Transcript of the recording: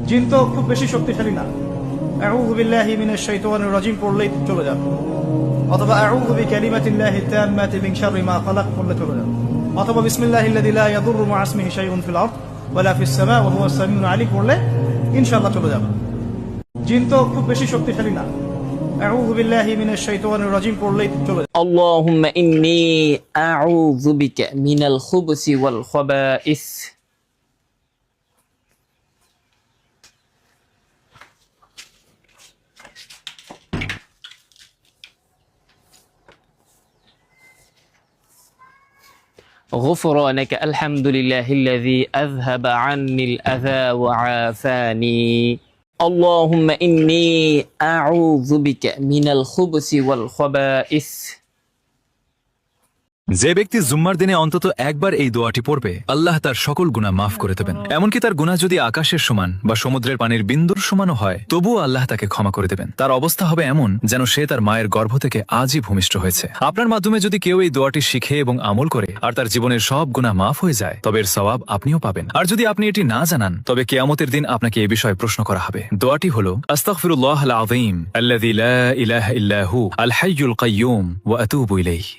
জিন তো খুব বেশি শক্তিশালী না। আউযু বিল্লাহি মিনাশ শাইতানির রাজিম পড়লেই চলে যাবে, অথবা আউযু বিকালিমাতিল্লাহি তাম্মাতি মিন শাররি মা খালাক পড়লে চলে যাবে, অথবা বিসমিল্লাহিল্লাযী লা ইয়াদুররু মা ইসমিহি শাইউন ফিল আরদ ওয়ালা ফিস সামা ওয়া হুয়াস সামিউল আলিম পড়লে ইনশাআল্লাহ চলে যাবে। জিন তো খুব বেশি শক্তিশালী না। আউযু বিল্লাহি মিনাশ শাইতানির রাজিম পড়লেই চলে যাবে। আল্লাহুম্মা ইন্নী আউযু বিকা মিনাল খুবুসি ওয়াল খাবাইস। غفرانك الحمد لله الذي أذهب عني الأذى وعافاني. اللهم إني أعوذ بك من الخبث والخبائث. যে ব্যক্তি জুম্মার দিনে অন্তত একবার এই দোয়াটি পড়বে, আল্লাহ তার সকল গুনাহ মাফ করে দেবেন। এমনকি তার গুনাহ যদি আকাশের সমান বা সমুদ্রের পানির বিন্দুর সমানও হয়, তবুও আল্লাহ তাকে ক্ষমা করে দেবেন। তার অবস্থা হবে এমন যেন সে তার মায়ের গর্ভ থেকে আজই ভূমিষ্ঠ হয়েছে। আপনার মাধ্যমে যদি কেউ এই দোয়াটি শিখে এবং আমল করে আর তার জীবনের সব গুনাহ মাফ হয়ে যায়, তবে এর সওয়াব আপনিও পাবেন। আর যদি আপনি এটি না জানান, তবে কিয়ামতের দিন আপনাকে এই বিষয়ে প্রশ্ন করা হবে। দোয়াটি হলো আস্তাগফিরুল্লাহাল আযীম আল্লাযী লা ইলাহা ইল্লা হু আল হাইয়ুল কাইয়্যুম ওয়া আতুবু ইলাইহি।